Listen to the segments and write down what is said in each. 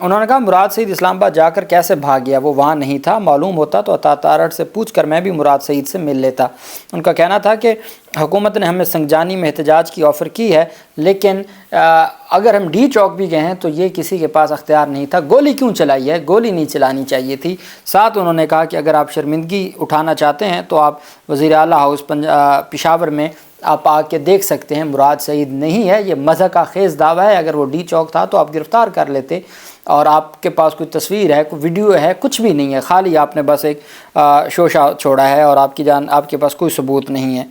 انہوں نے کہا مراد سعید اسلام آباد جا کر کیسے بھاگ گیا، وہ وہاں نہیں تھا، معلوم ہوتا تو عطا تارڑ سے پوچھ کر میں بھی مراد سعید سے مل لیتا۔ ان کا کہنا تھا کہ حکومت نے ہمیں سنگجانی میں احتجاج کی آفر کی ہے، لیکن اگر ہم ڈی چوک بھی گئے ہیں تو یہ کسی کے پاس اختیار نہیں تھا، گولی کیوں چلائی ہے، گولی نہیں چلانی چاہیے تھی۔ ساتھ انہوں نے کہا کہ اگر آپ شرمندگی اٹھانا چاہتے ہیں تو آپ وزیر اعلیٰ ہاؤس پشاور میں آپ آ کے دیکھ سکتے ہیں، مراد سعید نہیں ہے، یہ مضحکہ کا خیز دعویٰ ہے، اگر وہ ڈی چوک تھا تو آپ گرفتار کر لیتے، اور آپ کے پاس کوئی تصویر ہے، کوئی ویڈیو ہے، کچھ بھی نہیں ہے، خالی آپ نے بس ایک شوشہ چھوڑا ہے اور آپ کے پاس کوئی ثبوت نہیں ہے۔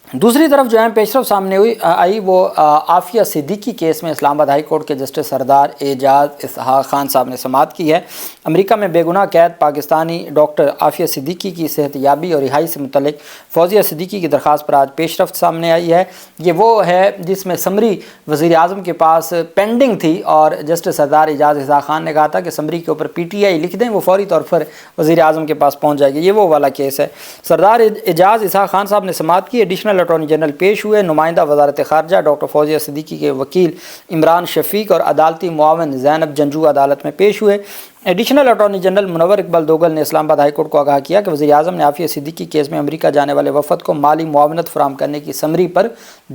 دوسری طرف جو ہے پیشرفت سامنے آئی وہ عافیہ صدیقی کیس میں اسلام آباد ہائی کورٹ کے جسٹس سردار اعجاز اسحاق خان صاحب نے سماعت کی ہے۔ امریکہ میں بے گناہ قید پاکستانی ڈاکٹر عافیہ صدیقی کی صحت یابی اور رہائی سے متعلق فوزیہ صدیقی کی درخواست پر آج پیشرفت سامنے آئی ہے۔ یہ وہ ہے جس میں سمری وزیر اعظم کے پاس پینڈنگ تھی اور جسٹس سردار اعجاز اسحاق خان نے کہا تھا کہ سمری کے اوپر PTI لکھ دیں، وہ فوری طور پر وزیر اعظم کے پاس پہنچ جائے گی، یہ وہ والا کیس ہے۔ سردار اعجاز اسحاق خان صاحب نے سماعت کی۔ ایڈیشنل اٹارنی جنرل پیش ہوئے، نمائندہ وزارت خارجہ ڈاکٹر فوزیہ صدیقی کے وکیل عمران شفیق اور عدالتی معاون زینب جنجو عدالت میں پیش ہوئے۔ ایڈیشنل اٹارنی جنرل منور اقبال دوگل نے اسلام آباد ہائی کورٹ کو آگاہ کیا کہ وزیر اعظم نے عافیہ صدیقی کیس میں امریکہ جانے والے وفد کو مالی معاونت فراہم کرنے کی سمری پر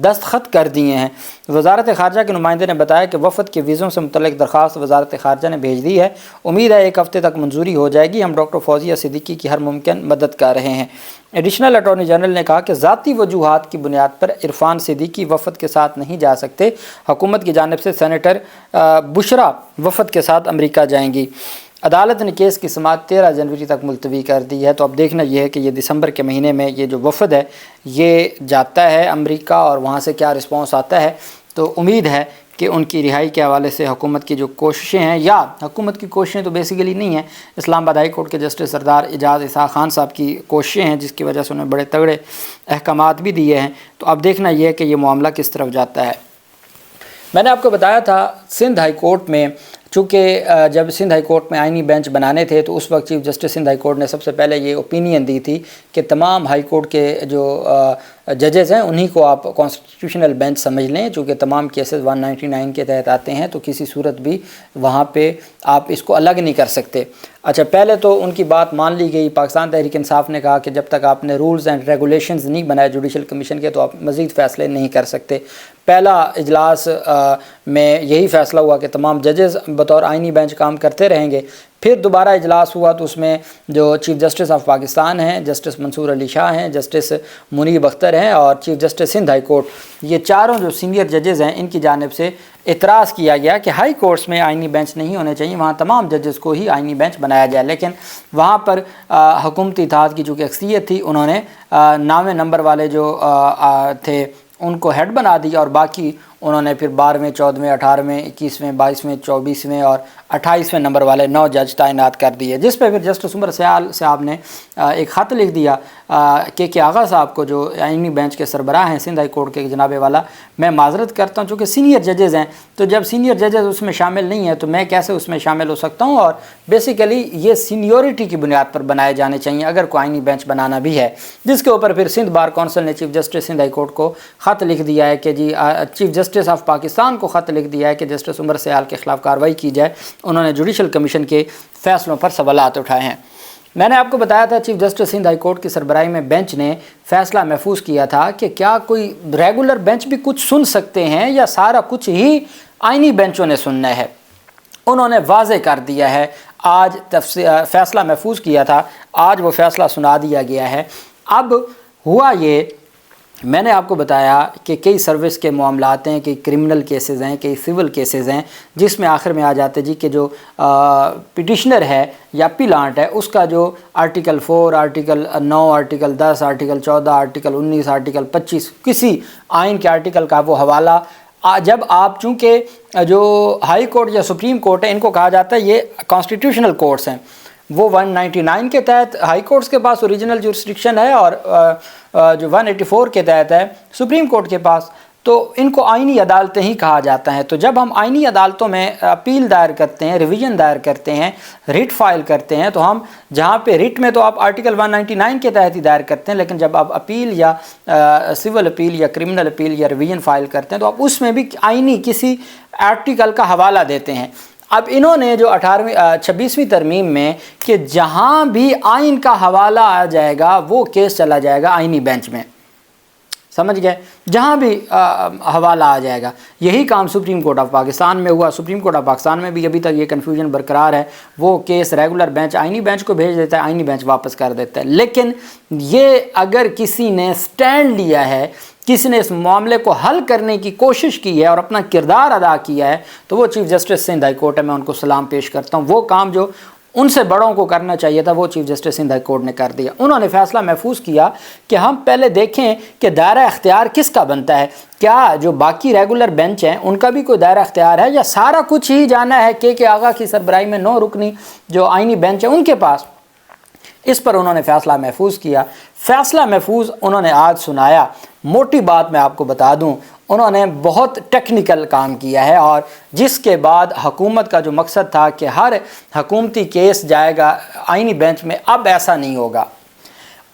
دستخط کر دیے ہیں۔ وزارت خارجہ کے نمائندے نے بتایا کہ وفد کے ویزوں سے متعلق درخواست وزارت خارجہ نے بھیج دی ہے، امید ہے ایک ہفتے تک منظوری ہو جائے گی، ہم ڈاکٹر فوزیہ صدیقی کی ہر ممکن مدد کر رہے ہیں۔ ایڈیشنل اٹارنی جنرل نے کہا کہ ذاتی وجوہات کی بنیاد پر عرفان صدیقی وفد کے ساتھ نہیں جا سکتے، حکومت کی جانب سے سینیٹر بشرا وفد کے ساتھ امریکہ جائیں گی۔ عدالت نے کیس کی سماعت 13 جنوری تک ملتوی کر دی ہے۔ تو اب دیکھنا یہ ہے کہ یہ دسمبر کے مہینے میں یہ جو وفد ہے یہ جاتا ہے امریکہ اور وہاں سے کیا رسپانس آتا ہے۔ تو امید ہے کہ ان کی رہائی کے حوالے سے حکومت کی جو کوششیں ہیں، یا حکومت کی کوششیں تو بیسیکلی نہیں ہیں، اسلام آباد ہائی کورٹ کے جسٹس سردار اعجاز اسحاق خان صاحب کی کوششیں ہیں جس کی وجہ سے انہیں بڑے تگڑے احکامات بھی دیے ہیں۔ تو اب دیکھنا یہ ہے کہ یہ معاملہ کس طرف جاتا ہے۔ میں نے آپ کو بتایا تھا سندھ ہائی کورٹ میں، چونکہ جب سندھ ہائی کورٹ میں آئینی بینچ بنانے تھے تو اس وقت chief justice Sindh high court نے سب سے پہلے یہ اوپینین دی تھی کہ تمام ہائی کورٹ کے جو ججز ہیں انہی کو آپ کانسٹیٹیوشنل بینچ سمجھ لیں، چونکہ تمام کیسز 199 کے تحت آتے ہیں، تو کسی صورت بھی وہاں پہ آپ اس کو الگ نہیں کر سکتے۔ اچھا، پہلے تو ان کی بات مان لی گئی، پاکستان تحریک انصاف نے کہا کہ جب تک آپ نے رولز اینڈ ریگولیشنز نہیں بنائے جوڈیشل کمیشن کے تو آپ مزید فیصلے نہیں کر سکتے۔ پہلا اجلاس میں یہی فیصلہ ہوا کہ تمام ججز بطور آئینی بینچ کام کرتے رہیں گے۔ پھر دوبارہ اجلاس ہوا تو اس میں جو چیف جسٹس آف پاکستان ہیں، جسٹس منصور علی شاہ ہیں، جسٹس منیب اختر ہیں اور chief justice Sindh high court, یہ چاروں جو سینئر ججز ہیں ان کی جانب سے اعتراض کیا گیا کہ ہائی کورٹس میں آئینی بینچ نہیں ہونے چاہیے، وہاں تمام ججز کو ہی آئینی بینچ بنایا جائے۔ لیکن وہاں پر حکومتی اتحاد کی چونکہ اکثریت تھی، انہوں نے 9ویں نمبر والے جو تھے ان کو ہیڈ بنا دیا اور باقی انہوں نے پھر 12ویں 14ویں 18ویں 21ویں 22ویں 24ویں اور 28ویں نمبر والے 9 جج تعینات کر دیے، جس پہ پھر جسٹس عمر سیال صاحب نے ایک خط لکھ دیا کہ آغا صاحب کو جو آئینی بینچ کے سربراہ ہیں سندھ ہائی کورٹ کے جناب والا، میں معذرت کرتا ہوں چونکہ سینئر ججز ہیں، تو جب سینئر ججز اس میں شامل نہیں ہیں تو میں کیسے اس میں شامل ہو سکتا ہوں، اور بیسیکلی یہ سینیورٹی کی بنیاد پر بنائے جانے چاہیے اگر کوئی آئینی بینچ بنانا بھی ہے۔ جس کے اوپر پھر سندھ بار کونسل نے chief justice Sindh high court کو خط لکھ دیا ہے کہ جی چیف جسٹس آف پاکستان کو خط لکھ دیا ہے کہ جسٹس عمر سیال کے خلاف کارروائی کی جائے، انہوں نے جوڈیشل کمیشن کے فیصلوں پر سوالات اٹھائے ہیں۔ میں نے آپ کو بتایا تھا chief justice Sindh high court کی سربراہی میں بینچ نے فیصلہ محفوظ کیا تھا کہ کیا کوئی ریگولر بینچ بھی کچھ سن سکتے ہیں یا سارا کچھ ہی آئینی بینچوں نے سننا ہے۔ انہوں نے واضح کر دیا ہے، آج فیصلہ محفوظ کیا تھا، آج وہ فیصلہ سنا دیا گیا ہے۔ اب ہوا یہ، میں نے آپ کو بتایا کہ کئی سروس کے معاملات ہیں، کئی کرمنل کیسز ہیں، کئی سول کیسز ہیں، جس میں آخر میں آ جاتے جی کہ جو پٹیشنر ہے یا اپیلانٹ ہے اس کا جو article 4، article 9، article 10، article 14، article 19، article 25 کسی آئین کے آرٹیکل کا وہ حوالہ، جب آپ چونکہ جو ہائی کورٹ یا سپریم کورٹ ہے ان کو کہا جاتا ہے یہ کانسٹیٹیوشنل کورٹس ہیں، وہ 199 کے تحت ہائی کورٹس کے پاس اوریجنل جورسڈکشن ہے اور جو 184 کے تحت ہے سپریم کورٹ کے پاس، تو ان کو آئینی عدالتیں ہی کہا جاتا ہے۔ تو جب ہم آئینی عدالتوں میں اپیل دائر کرتے ہیں، ریویژن دائر کرتے ہیں، ریٹ فائل کرتے ہیں، تو ہم جہاں پہ ریٹ میں تو آپ آرٹیکل 199 کے تحت ہی دائر کرتے ہیں، لیکن جب آپ اپیل یا سول اپیل یا کرمنل اپیل یا ریویژن فائل کرتے ہیں تو آپ اس میں بھی آئینی کسی آرٹیکل کا حوالہ دیتے ہیں۔ اب انہوں نے جو 26ویں ترمیم میں کہ جہاں بھی آئین کا حوالہ آ جائے گا وہ کیس چلا جائے گا آئینی بینچ میں، سمجھ گئے، جہاں بھی حوالہ آ جائے گا۔ یہی کام سپریم کورٹ آف پاکستان میں ہوا۔ سپریم کورٹ آف پاکستان میں بھی ابھی تک یہ کنفیوژن برقرار ہے، وہ کیس ریگولر بینچ آئینی بینچ کو بھیج دیتا ہے، آئینی بینچ واپس کر دیتا ہے۔ لیکن یہ اگر کسی نے سٹینڈ لیا ہے، کسی نے اس معاملے کو حل کرنے کی کوشش کی ہے اور اپنا کردار ادا کیا ہے، تو وہ chief justice Sindh high court ہے، میں ان کو سلام پیش کرتا ہوں۔ وہ کام جو ان سے بڑوں کو کرنا چاہیے تھا وہ chief justice Sindh high court نے کر دیا۔ انہوں نے فیصلہ محفوظ کیا کہ ہم پہلے دیکھیں کہ دائرہ اختیار کس کا بنتا ہے، کیا جو باقی ریگولر بینچ ہیں ان کا بھی کوئی دائرہ اختیار ہے، یا سارا کچھ ہی جانا ہے کہ آغا کی سربراہی میں 9 رکنی جو آئینی بینچ ہے ان کے پاس۔ اس پر انہوں نے فیصلہ محفوظ کیا۔ فیصلہ محفوظ انہوں نے آج سنایا۔ موٹی بات میں آپ کو بتا دوں، انہوں نے بہت ٹیکنیکل کام کیا ہے، اور جس کے بعد حکومت کا جو مقصد تھا کہ ہر حکومتی کیس جائے گا آئینی بینچ میں، اب ایسا نہیں ہوگا۔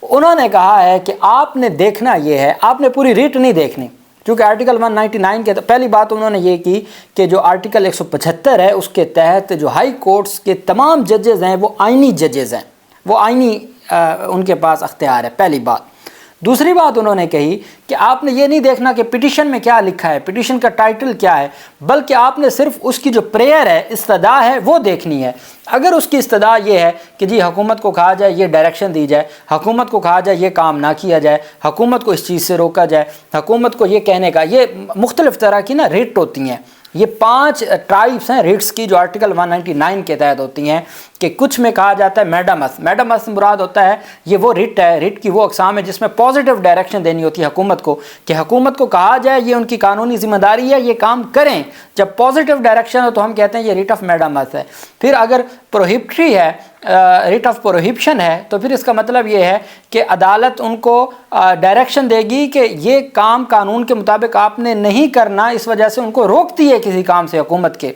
انہوں نے کہا ہے کہ آپ نے دیکھنا یہ ہے، آپ نے پوری ریٹ نہیں دیکھنی، کیونکہ آرٹیکل 199 کے پہلی بات انہوں نے یہ کی کہ جو آرٹیکل 175 ہے اس کے تحت جو ہائی کورٹس کے تمام ججز ہیں وہ آئینی ججز ہیں، وہ آئینی ان کے پاس اختیار ہے، پہلی بات۔ دوسری بات انہوں نے کہی کہ آپ نے یہ نہیں دیکھنا کہ پٹیشن میں کیا لکھا ہے، پٹیشن کا ٹائٹل کیا ہے، بلکہ آپ نے صرف اس کی جو پریئر ہے، استدعا ہے، وہ دیکھنی ہے۔ اگر اس کی استدعا یہ ہے کہ جی حکومت کو کہا جائے یہ ڈائریکشن دی جائے، حکومت کو کہا جائے یہ کام نہ کیا جائے، حکومت کو اس چیز سے روکا جائے، حکومت کو یہ کہنے کا، یہ مختلف طرح کی ریٹ ہوتی ہیں۔ یہ 5 ٹائپس ہیں ریٹس کی جو آرٹیکل 199 کے تحت ہوتی ہیں، کہ کچھ میں کہا جاتا ہے میڈامس، میڈامس مراد ہوتا ہے یہ وہ ریٹ ہے، ریٹ کی وہ اقسام ہے جس میں پازیٹیو ڈائریکشن دینی ہوتی ہے حکومت کو، کہ حکومت کو کہا جائے یہ ان کی قانونی ذمہ داری ہے، یہ کام کریں۔ جب پازیٹیو ڈائریکشن ہو تو ہم کہتے ہیں یہ ریٹ آف میڈامس ہے۔ پھر اگر پروہبٹری ہے، ریٹ آف پروہبشن ہے، تو پھر اس کا مطلب یہ ہے کہ عدالت ان کو ڈائریکشن دے گی کہ یہ کام قانون کے مطابق آپ نے نہیں کرنا، اس وجہ سے ان کو روکتی ہے کسی کام سے حکومت کے۔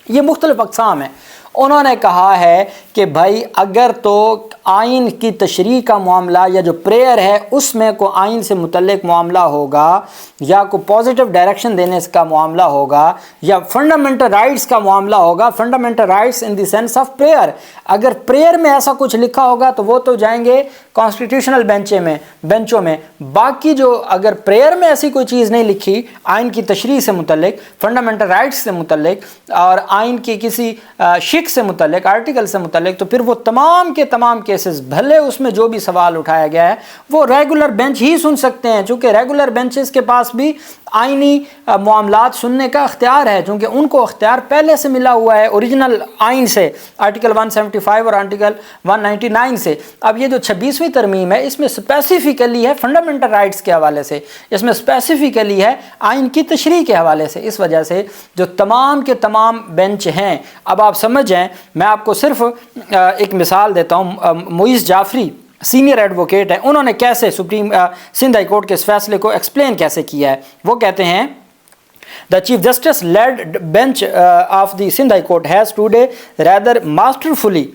یہ مختلف اقسام ہیں۔ انہوں نے کہا ہے کہ بھائی اگر تو آئین کی تشریح کا معاملہ یا جو پریئر ہے اس میں کوئی آئین سے متعلق معاملہ ہوگا، یا کوئی پازیٹیو ڈائریکشن دینے کا معاملہ ہوگا، یا فنڈامنٹل رائٹس کا معاملہ ہوگا، fundamental rights in the sense of prayer, اگر پریئر میں ایسا کچھ لکھا ہوگا تو وہ تو جائیں گے کانسٹیٹیوشنل بینچوں میں۔ باقی جو اگر پریئر میں ایسی کوئی چیز نہیں لکھی آئین کی تشریح سے متعلق، فنڈامنٹل رائٹس سے متعلق اور آئین کی کسی شک سے متعلق، آرٹیکل سے متعلق، تو پھر وہ تمام کے تمام کیسز، بھلے اس میں جو بھی سوال اٹھایا گیا ہے وہ ریگولر بینچ ہی سن سکتے ہیں، چونکہ ریگولر بینچز کے پاس بھی آئینی معاملات سننے کا اختیار ہے، چونکہ ان کو اختیار پہلے سے ملا ہوا ہے اوریجنل آئین سے، آرٹیکل 175 اور آرٹیکل 199 سے۔ اب یہ جو 26ویں ترمیم ہے اس میں اسپیسیفکلی ہے فنڈامنٹل رائٹس کے حوالے سے، اس میں اسپیسیفکلی ہے آئین کی تشریح کے حوالے سے، اس وجہ سے جو تمام کے تمام بینچ ہیں۔ اب آپ سمجھ جائیں، میں آپ کو صرف ایک مثال دیتا ہوں۔ معیز جعفری سینئر ایڈوکیٹ ہے، انہوں نے کیسے سندھ ہائی کورٹ کے اس فیصلے کو ایکسپلین کیسے کیا ہے۔ وہ کہتے ہیں The Chief Justice led bench of the Sindh High Court has today rather masterfully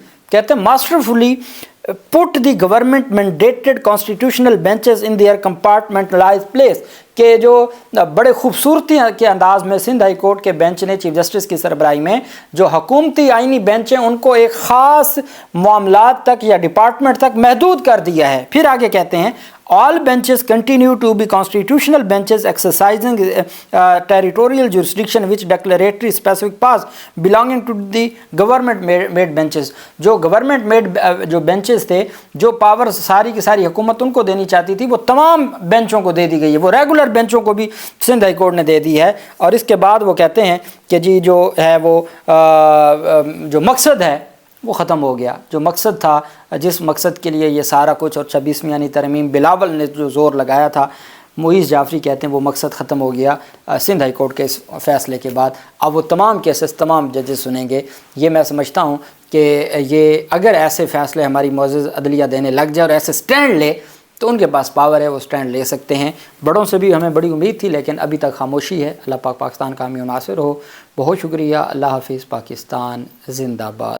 put the government mandated constitutional benches in their compartmentalized place، کہ جو بڑے خوبصورتی کے انداز میں سندھ ہائی کورٹ کے بینچ نے چیف جسٹس کی سربراہی میں جو حکومتی آئینی بینچ ہیں ان کو ایک خاص معاملات تک یا ڈپارٹمنٹ تک محدود کر دیا ہے۔ پھر آگے کہتے ہیں all benches continue to be constitutional benches exercising territorial jurisdiction which declaratory specific powers belonging to the government made benches، جو گورنمنٹ میڈ جو بینچز تھے، جو پاور ساری کی ساری حکومت ان کو دینی چاہتی تھی، وہ تمام بینچوں کو دے دی گئی ہے، وہ ریگولر بینچوں کو بھی سندھ ہائی کورٹ نے دے دی ہے۔ اور اس کے بعد وہ کہتے ہیں کہ جی جو ہے وہ جو مقصد ہے وہ ختم ہو گیا، جو مقصد تھا، جس مقصد کے لیے یہ سارا کچھ، اور 26ویں یعنی ترمیم بلاول نے جو زور لگایا تھا، معیز جعفری کہتے ہیں وہ مقصد ختم ہو گیا سندھ ہائی کورٹ کے اس فیصلے کے بعد۔ اب وہ تمام کیسز تمام ججز سنیں گے۔ یہ میں سمجھتا ہوں کہ یہ اگر ایسے فیصلے ہماری معزز عدلیہ دینے لگ جائے اور ایسے سٹینڈ لے تو ان کے پاس پاور ہے، وہ سٹینڈ لے سکتے ہیں۔ بڑوں سے بھی ہمیں بڑی امید تھی لیکن ابھی تک خاموشی ہے۔ اللہ پاک پاکستان کامیاب و ناصر ہو۔ بہت شکریہ۔ اللہ حافظ۔ پاکستان زندہ باد۔